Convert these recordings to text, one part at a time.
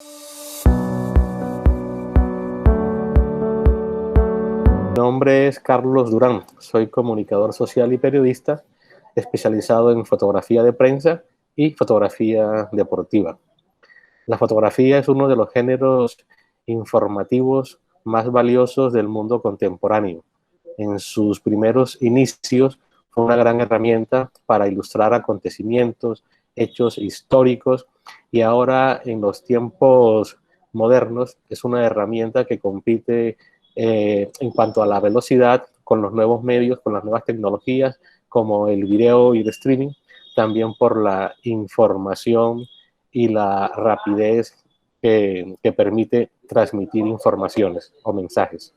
Mi nombre es Carlos Durán, soy comunicador social y periodista especializado en fotografía de prensa y fotografía deportiva. La fotografía es uno de los géneros informativos más valiosos del mundo contemporáneo. En sus primeros inicios fue una gran herramienta para ilustrar acontecimientos, hechos históricos, y ahora en los tiempos modernos es una herramienta que compite en cuanto a la velocidad con los nuevos medios, con las nuevas tecnologías como el video y el streaming, también por la información y la rapidez que permite transmitir informaciones o mensajes.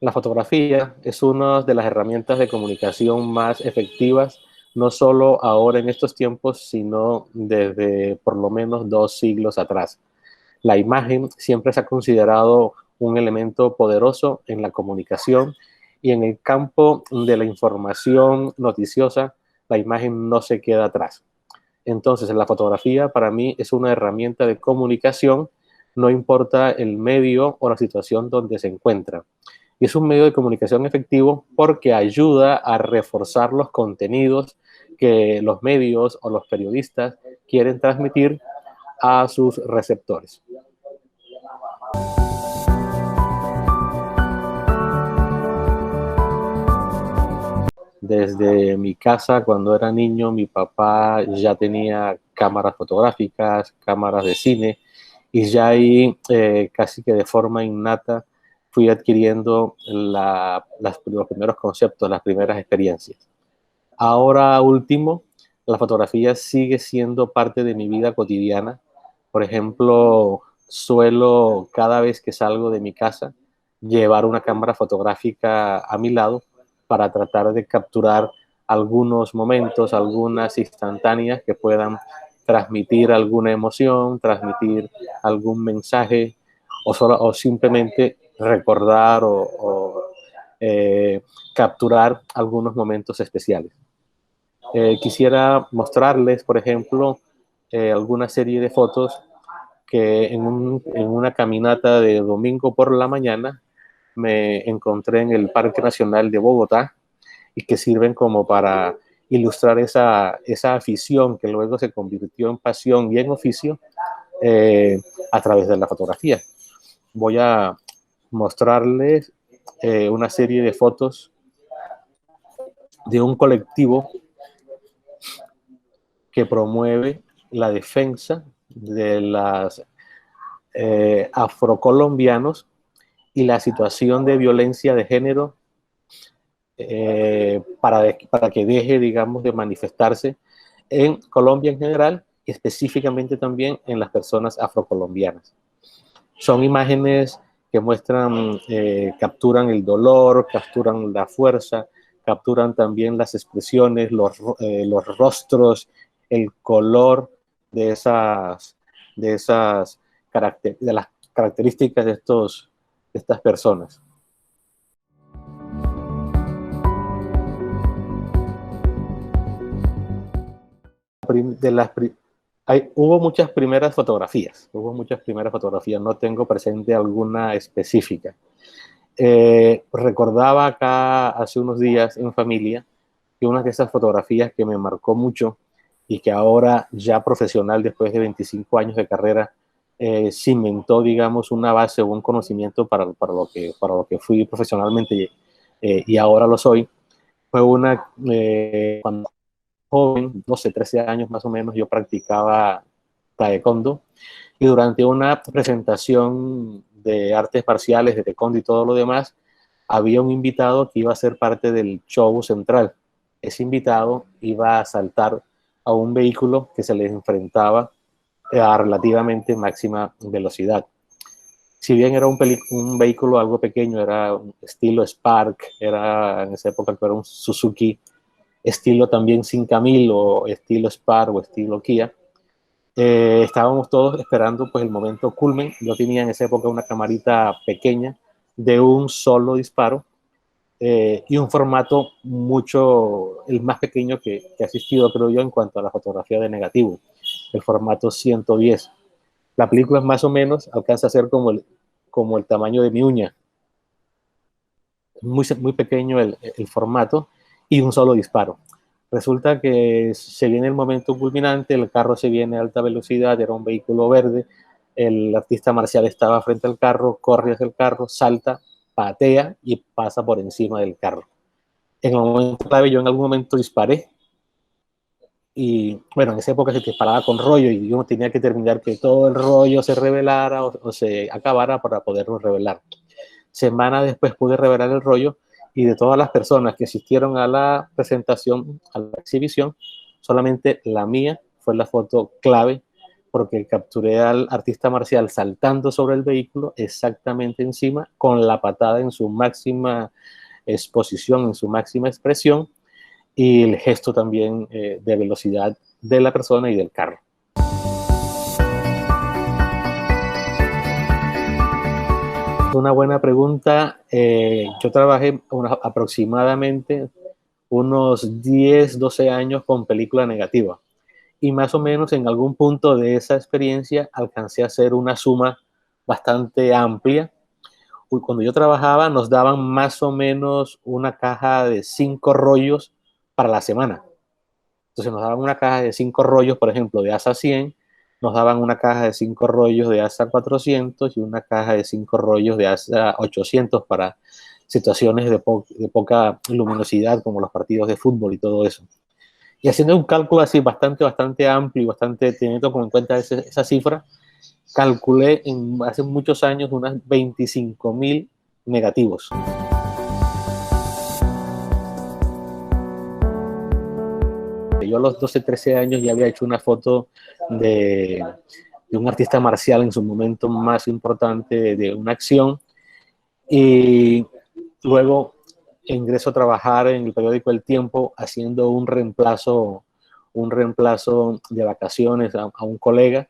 La fotografía es una de las herramientas de comunicación más efectivas, no solo ahora en estos tiempos, sino desde por lo menos 2 siglos atrás. La imagen siempre se ha considerado un elemento poderoso en la comunicación, y en el campo de la información noticiosa, la imagen no se queda atrás. Entonces, la fotografía para mí es una herramienta de comunicación, no importa el medio o la situación donde se encuentra. Y es un medio de comunicación efectivo porque ayuda a reforzar los contenidos que los medios o los periodistas quieren transmitir a sus receptores. Desde mi casa, cuando era niño, mi papá ya tenía cámaras fotográficas, cámaras de cine, y ya ahí casi que de forma innata fui adquiriendo los primeros conceptos, las primeras experiencias. Ahora último, la fotografía sigue siendo parte de mi vida cotidiana. Por ejemplo, suelo cada vez que salgo de mi casa llevar una cámara fotográfica a mi lado para tratar de capturar algunos momentos, algunas instantáneas que puedan transmitir alguna emoción, transmitir algún mensaje, o simplemente recordar o capturar algunos momentos especiales. Quisiera mostrarles, por ejemplo, alguna serie de fotos que en una caminata de domingo por la mañana me encontré en el Parque Nacional de Bogotá, y que sirven como para ilustrar esa afición que luego se convirtió en pasión y en oficio a través de la fotografía. Voy a mostrarles una serie de fotos de un colectivo que promueve la defensa de los afrocolombianos y la situación de violencia de género, para que deje, digamos, de manifestarse en Colombia en general, y específicamente también en las personas afrocolombianas. Son imágenes que muestran, capturan el dolor, capturan la fuerza, capturan también las expresiones, los rostros, el color de de las características de estas personas. De las, hubo muchas primeras fotografías, no tengo presente alguna específica. Recordaba acá hace unos días en familia que una de esas fotografías que me marcó mucho, y que ahora ya profesional después de 25 años de carrera, cimentó, digamos, una base o un conocimiento para lo que fui profesionalmente, y ahora lo soy, fue cuando joven, 12, 13 años más o menos, yo practicaba taekwondo, y durante una presentación de artes marciales, de taekwondo y todo lo demás, había un invitado que iba a ser parte del show central. Ese invitado iba a saltar a un vehículo que se les enfrentaba a relativamente máxima velocidad. Si bien era un vehículo algo pequeño, era un estilo Spark, era en esa época que era un Suzuki, estilo también 5000 o estilo Spark o estilo Kia. Estábamos todos esperando pues el momento culmen. Yo tenía en esa época una camarita pequeña de un solo disparo, y un formato mucho, el más pequeño que ha existido, creo yo, en cuanto a la fotografía de negativo, el formato 110. La película más o menos alcanza a ser como el tamaño de mi uña, muy pequeño el formato y un solo disparo. Resulta que se viene el momento culminante, el carro se viene a alta velocidad, era un vehículo verde, el artista marcial estaba frente al carro, corre hacia el carro, salta, patea y pasa por encima del carro. En el momento clave yo en algún momento disparé y bueno, en esa época se disparaba con rollo y uno tenía que terminar que todo el rollo se revelara o se acabara para poderlo revelar. Semana después pude revelar el rollo y de todas las personas que asistieron a la presentación, a la exhibición, solamente la mía fue la foto clave porque capturé al artista marcial saltando sobre el vehículo exactamente encima con la patada en su máxima exposición, en su máxima expresión y el gesto también de velocidad de la persona y del carro. Una buena pregunta. Yo trabajé aproximadamente unos 10, 12 años con película negativa y más o menos en algún punto de esa experiencia alcancé a hacer una suma bastante amplia. Cuando yo trabajaba nos daban más o menos una caja de 5 rollos para la semana. Entonces nos daban una caja de 5 rollos, por ejemplo, de ASA 100, nos daban una caja de 5 rollos de ASA 400 y una caja de 5 rollos de ASA 800 para situaciones de poca luminosidad como los partidos de fútbol y todo eso. Y haciendo un cálculo así bastante amplio y bastante teniendo como en cuenta esa cifra, calculé hace muchos años unas 25.000 negativos. Yo a los 12, 13 años ya había hecho una foto de un artista marcial en su momento más importante de una acción y luego ingreso a trabajar en el periódico El Tiempo haciendo un reemplazo de vacaciones a un colega,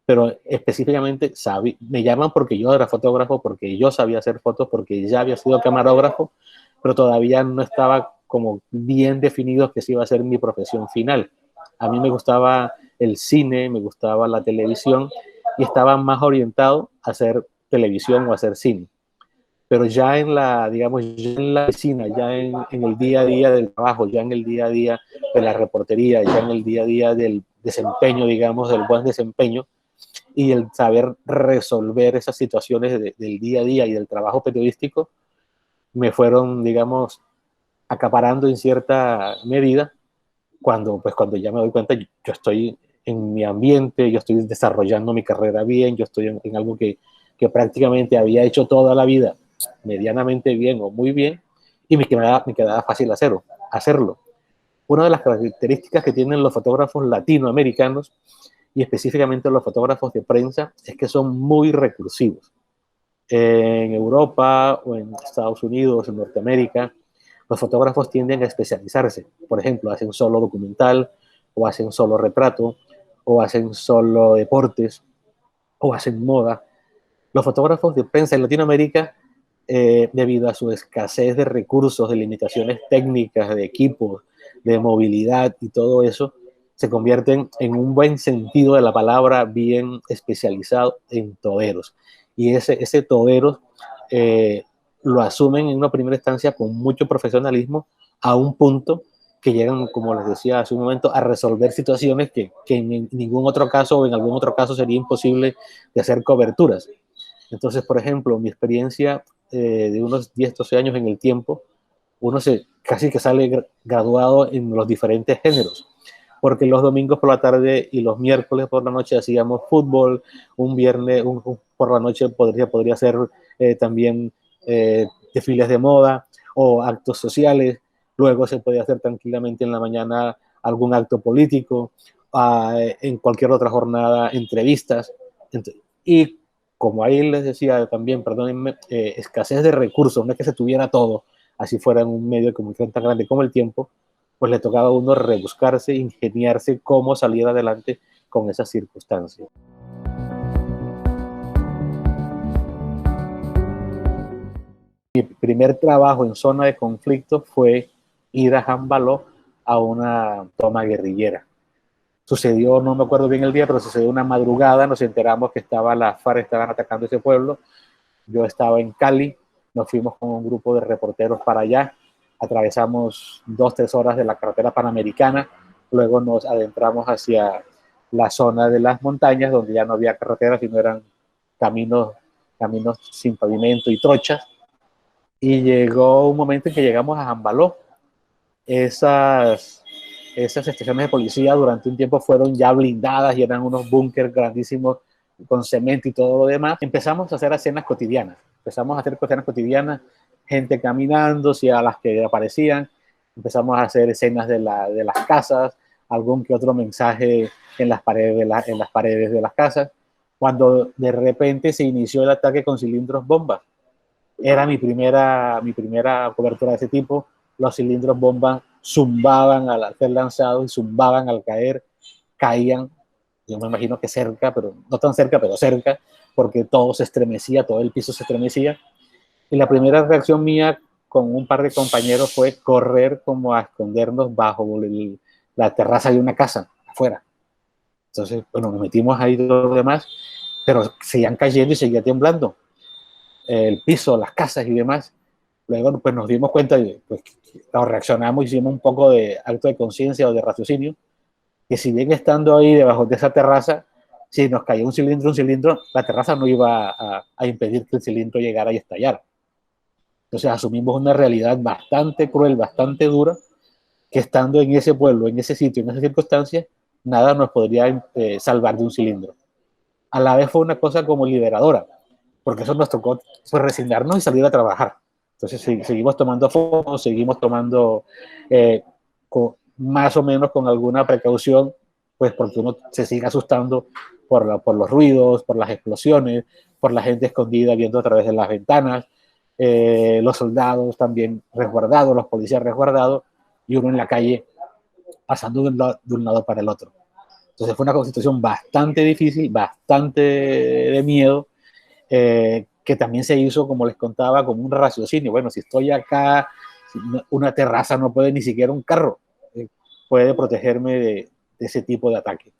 pero específicamente me llaman porque yo era fotógrafo, porque yo sabía hacer fotos, porque ya había sido camarógrafo, pero todavía no estaba como bien definido que sí iba a ser mi profesión final. A mí me gustaba el cine, me gustaba la televisión y estaba más orientado a hacer televisión o a hacer cine. Pero ya en la, digamos, ya en la oficina, ya en el día a día del trabajo, ya en el día a día de la reportería, ya en el día a día del desempeño, digamos, del buen desempeño y el saber resolver esas situaciones del día a día y del trabajo periodístico, me fueron, digamos, acaparando en cierta medida cuando ya me doy cuenta, yo estoy en mi ambiente, yo estoy desarrollando mi carrera bien, yo estoy en algo que prácticamente había hecho toda la vida medianamente bien o muy bien y me quedaba fácil hacerlo. Una de las características que tienen los fotógrafos latinoamericanos y específicamente los fotógrafos de prensa es que son muy recursivos. En Europa o en Estados Unidos, en Norteamérica, los fotógrafos tienden a especializarse. Por ejemplo, hacen solo documental, o hacen solo retrato, o hacen solo deportes, o hacen moda. Los fotógrafos de prensa en Latinoamérica, debido a su escasez de recursos, de limitaciones técnicas, de equipos, de movilidad y todo eso, se convierten en un buen sentido de la palabra, bien especializado en toderos. Y ese toderos lo asumen en una primera instancia con mucho profesionalismo a un punto que llegan, como les decía hace un momento, a resolver situaciones que en ningún otro caso o en algún otro caso sería imposible de hacer coberturas. Entonces, por ejemplo, mi experiencia de unos 10, 12 años en El Tiempo, uno casi que sale graduado en los diferentes géneros, porque los domingos por la tarde y los miércoles por la noche hacíamos fútbol, un viernes por la noche podría ser también desfiles de moda o actos sociales, luego se podía hacer tranquilamente en la mañana algún acto político, en cualquier otra jornada entrevistas, y como ahí les decía también, perdónenme, escasez de recursos, no es que se tuviera todo, así fuera en un medio de comunicación tan grande como El Tiempo, pues le tocaba a uno rebuscarse, ingeniarse cómo salir adelante con esas circunstancias. Mi primer trabajo en zona de conflicto fue ir a Jambaló a una toma guerrillera. Sucedió, no me acuerdo bien el día, pero sucedió una madrugada, nos enteramos que las FARC estaban atacando ese pueblo. Yo estaba en Cali, nos fuimos con un grupo de reporteros para allá, atravesamos 2-3 horas de la carretera panamericana, luego nos adentramos hacia la zona de las montañas, donde ya no había carreteras, sino eran caminos sin pavimento y trochas, y llegó un momento en que llegamos a Jambaló. Esas estaciones de policía durante un tiempo fueron ya blindadas y eran unos búnkers grandísimos con cemento y todo lo demás. Empezamos a hacer escenas cotidianas. Gente caminando, si a las que aparecían. Empezamos a hacer escenas de las casas, algún que otro mensaje en las paredes de las casas. Cuando de repente se inició el ataque con cilindros bombas. Era mi primera cobertura de ese tipo. Los cilindros bombas zumbaban al ser lanzados y zumbaban al caer, caían, yo me imagino que cerca, pero no tan cerca, pero cerca, porque todo se estremecía, todo el piso se estremecía. Y la primera reacción mía con un par de compañeros fue correr como a escondernos bajo la terraza de una casa, afuera. Entonces, bueno, nos metimos ahí todo lo demás, pero seguían cayendo y seguía temblando el piso, las casas y demás. Luego pues nos dimos cuenta y pues, reaccionamos, hicimos un poco de acto de conciencia o de raciocinio, que si bien estando ahí debajo de esa terraza, si nos caía un cilindro, la terraza no iba a impedir que el cilindro llegara y estallara. Entonces asumimos una realidad bastante cruel, bastante dura, que estando en ese pueblo, en ese sitio, en esas circunstancias, nada nos podría salvar de un cilindro. A la vez fue una cosa como liberadora, porque eso nos tocó pues, resignarnos y salir a trabajar. Entonces seguimos tomando fotos, seguimos tomando más o menos con alguna precaución, pues porque uno se sigue asustando por los ruidos, por las explosiones, por la gente escondida viendo a través de las ventanas, los soldados también resguardados, los policías resguardados, y uno en la calle pasando de un lado para el otro. Entonces fue una situación bastante difícil, bastante de miedo, que también se hizo, como les contaba, como un raciocinio. Bueno, si estoy acá, una terraza no puede, ni siquiera un carro puede protegerme de ese tipo de ataque.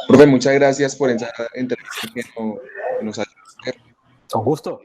Profe, muchas gracias por esa entrevista que nos ha hecho. Con gusto.